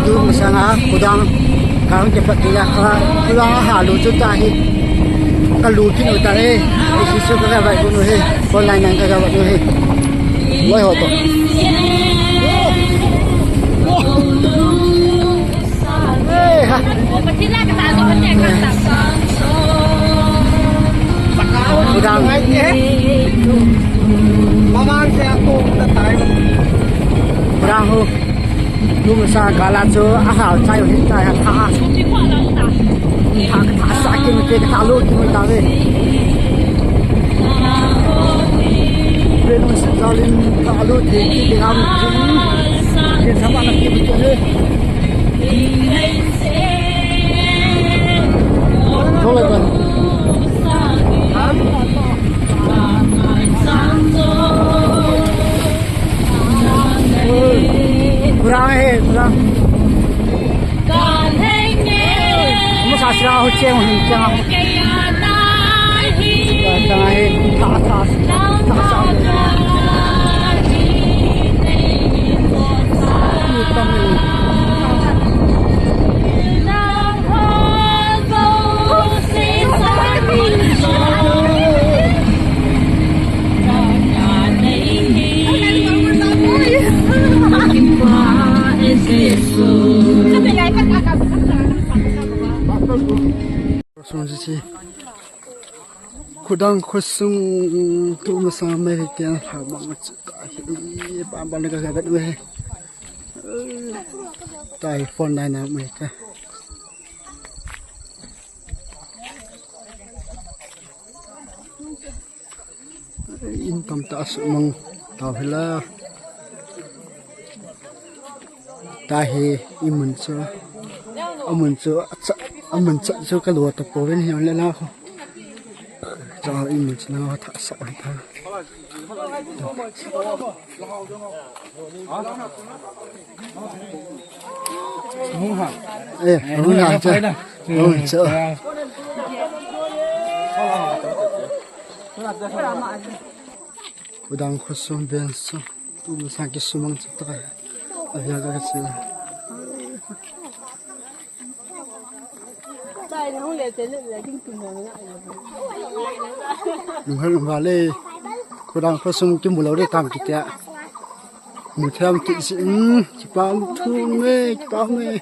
du masanga kudang kang cepat dia pulang halu tu tahi kalu kin utare isu ka ba ko he online nang ka ba he loi ho to ha kudang mamang saya aku tatai kudang ho lúc mà sao cả là cho hảo trai ở hiện tại thả sai cái thả luôn cái mình ta đây bên mình sẽ giao lên thả luôn thì cái làm cái sao bạn làm cái gì vậy thôi rồi kurang kurang masa sirah hujan hujan tengah tak kudang kosong tu masa mereka lama macam apa negara kat we telefon lain mereka income tak semang tahu lah tahi imun so kalau tak poin yang lelah cho image nó thả sỏi thôi. Không hả? Không hả chứ? Không sợ. Udang kosong benso, tu masakit sumang cetai. Ayah kasih. Mình hơi vào đây, cô đang có sung cái mùa lâu để làm kịch ạ. Mùa theo kịch sĩ, chỉ bao thu mê, chỉ bao mê.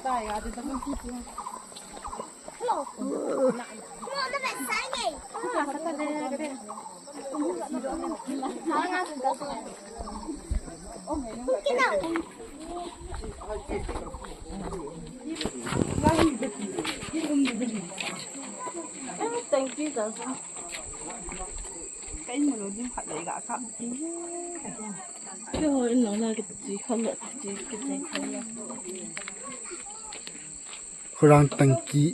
Thank you, đó. Cái mà nó đi phải lấy gã khắp tí. Cái hồi nó là cái gì không được gì cái gì không được. Kurang tangki.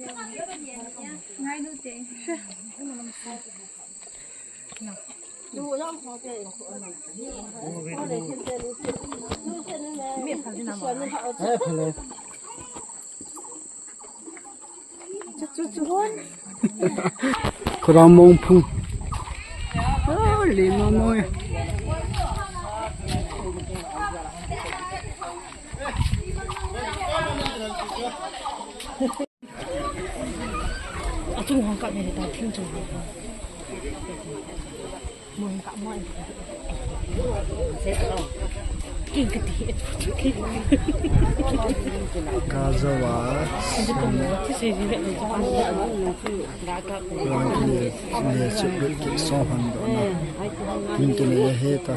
Ngay luôn chị. Đủ lắm họ chơi của anh. Họ để trên trên đi. Miệng phải làm sao? Hello. Kurang mumpung. Oh, 5 môi. Trung Hoàng cận này tao chuyên trồng mừng cả mọi kinh cái gì Kazawa. Ini sebut sohan dona. Pintu ni heta.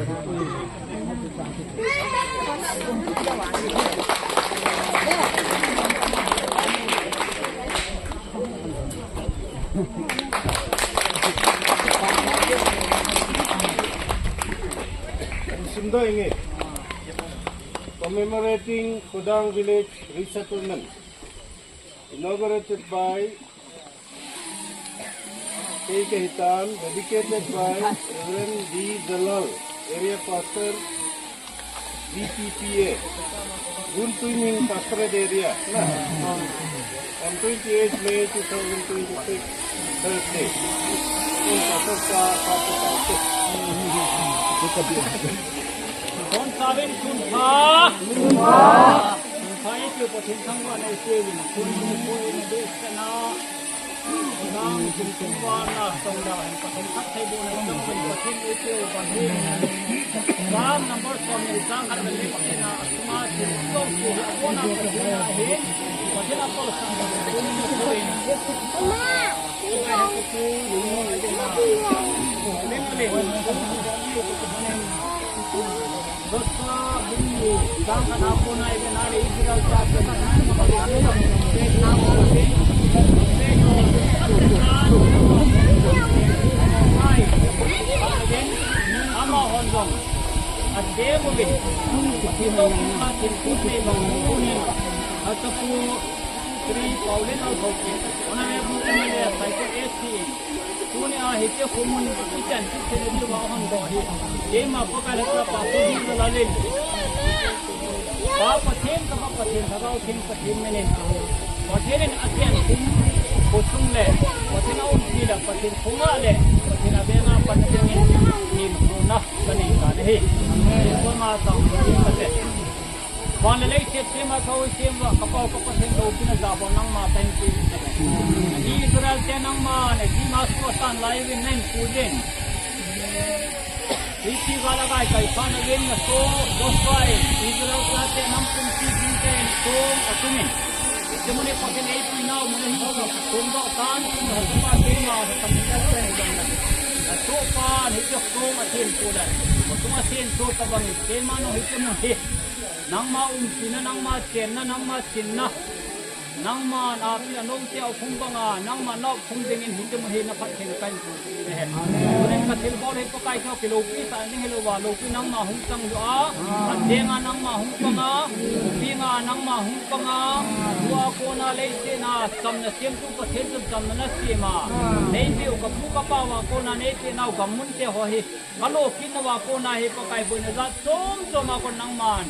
Sunda ini commemorating Kudang Village Resettlement, inaugurated by K. Kahitan, dedicated by Reverend D. Dalal, Area Pastor, BPPA, Guntuning Pastorate Area, on 28 May 2026, Thursday. Con sa bên Kun Pha, Kun Pha itu ประเทศทั้งวันในเซวินคุณมีคุยในเดชนาทางคุณคุณวานาตรงดาวประเทศทัพไทยบุญในจังหวัดประเทศเอเชียประเทศสามนัมเบอร์สองในสร้างกันเป็นประเทศนาสมาชิกต้องสู่คนนั้นประเทศนาเห็นประเทศนาต้องสั่งคุณมีคุยมาที่เขาอยู่ในเดนาเล่นเล่นDosa bumi jangan aku naik ke nari Israel capai tanah mengalami Vietnam ama honjong ade mungkin kita mungkin putih bangunin ataupun Sri Pauline atau orang yang bukan dia saya esi punya hijau kumun ikan kita itu bahan dohi dia mampu kalau apa pun melalui apa paten kalau paten menen paten ini akan kusung le paten awal tidak paten kunga le paten abena paten ini punah menikah deh semua tahu paten Wana lei chet sema kau sema kapau paten do pina zabon nang ma tain ki di Israel te nang ma ne di masko tan lai win nang pujen iti wala kai pana wen na so dosai Israel te nang pun ti din so atumin temune paten ei pinau mune hi ko tomba tan no ma te ma ta minda te dan so pa ni ko ko ma ten pulan ko ma ten so ta bang te ma no hi te mo he nang ma sina nang ma chen na nang ma chin na nang ma na pi anong te au phum banga nang ma no phum ding in hitum he na phat thena kan ku ne he ne ka thil bol he pakai ko kilo pi sa ni helo wa lo pi nang ma hung tang do a denga nang ma hung banga pi nga nang ma hung banga wa ko na le se na sam na sem tu pa thel sam na se ma nei bi ka pu ka pa wa ko na ne te na ga mun te ho he kalo kin wa ko na he pakai bu na za som so ma ko nang man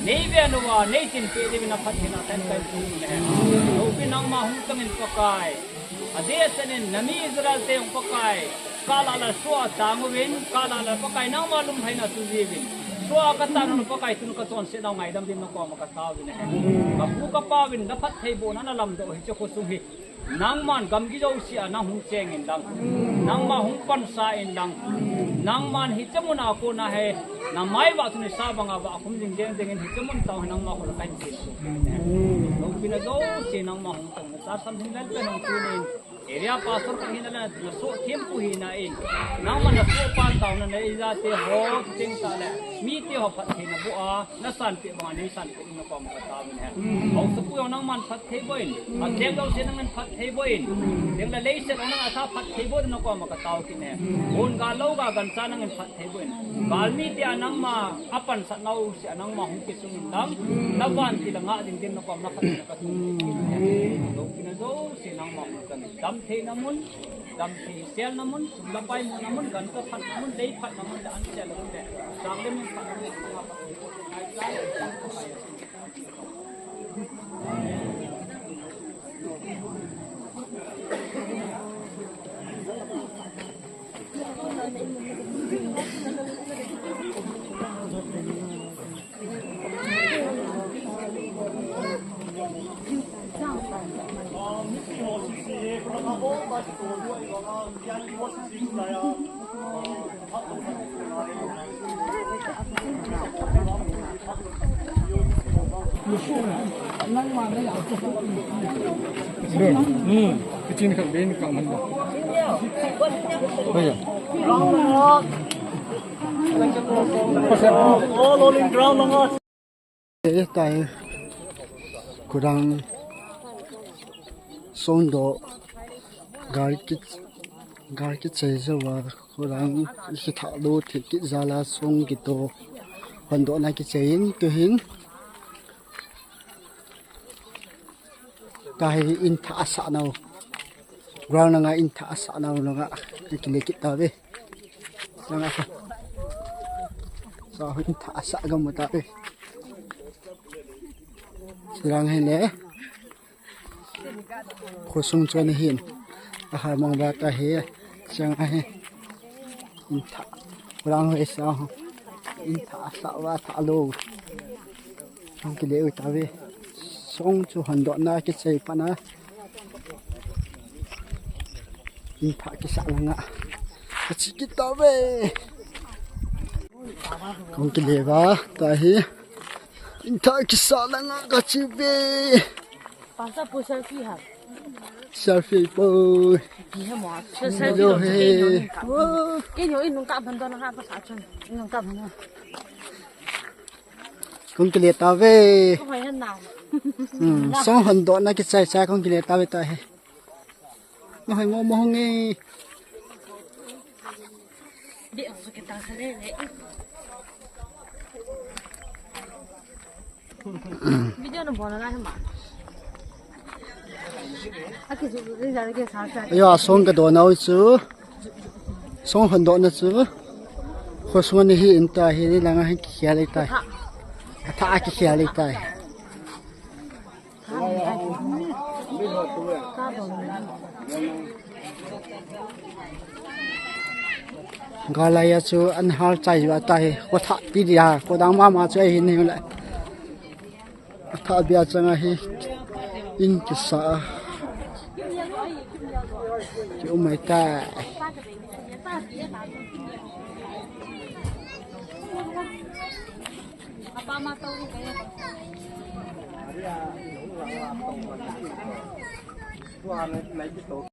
nei be no wa nei tin pe de na phat thena kan kan ku ne he Lopi nang mahung tangin pakai, adesanin nami Israel te yung pakai, kala la suwa tangwin, kala la pakai nang malum hay na suzibin. Suwa katan ng pakai tun katon sinaw ngay dam din nako makatawin eh. Kapuka pawin dapat hebo na nalam do hicho kusuhi. Nang man gamgi daw siya nang hungsengin lang, nang mahung pansain lang, nang man hitamo na ako na he, na may wa tuni sabang aba akum ding dingin hitamo taw nang mahulakan siso. Nung pinagaw sinang mahung tang nasasam hinal pa ng tunin. Area pastor kang hinalan na so tempo hinain. Nang man naso pa taw na naizate ho ting tala. Miti ho pat hinabua na santi mga ni santi no pa makatawin he. Ang sa puyo nang man pat heboin. At dem daw sinang pat heboin. Dem la leise nang asa pat heboin no ko makatawin he. Un galaw ga gansa nang pat heboin. Balmiti anang ma apan sa naw si anang ma hukisungin lang. Nawan tila nga din no ko makatawin. Nung pinagaw sinang ma Damte namun, damte sel namun, lapay mo namun, ganto pat namun, day pat namun, daan sel namun deh. Sabi mo pat namun, kecil kan ben kat mana? Baik. all rolling ground lang tayo kurang sondo garkit sa wa kurang ikithalo thikit zala song gito hondo na kitsain tuhin kahit intaasa na ground na nga intaasa na nga kilikit tabi nga so intaasa gamot tabi silang hini kusung chuan hin ahar mong bata hi siyang ahi inta kurang isa intaasa wa talo ang kiliw tabi song chu han do na ki chei pa na in pha ki sa langa chi ki ta ve kong ki le ba ta hi in tha ki sa langa ka chi ve Pasa po selfie ha. selfie po Di ha mo. Selfie yo lo he ke yo in nung ka ban do na ha pa sa chen. Nung ka ban na. kong ki le ta ve Ko hai han na. song han do na ki chai cha kong ki le ta ve ta he nó hay ngô mông nghe Di so ke ta sa le le. Video no bona na ha ma. Aki su ri ja ke sa sa. ya song cái đồ nào chứ song han do na chứ khó xuống này hi in ta hi ni lang hi kia lấy ta thà ki kia lấy ta gà lại chứ ăn hal chạy vào ta hi có thà đi đi à có đang mà chơi hi này lại thà bia chẳng hi in cái sa chứ mày ta Apa ma tau ni kaya. Qua này lấy cái tổ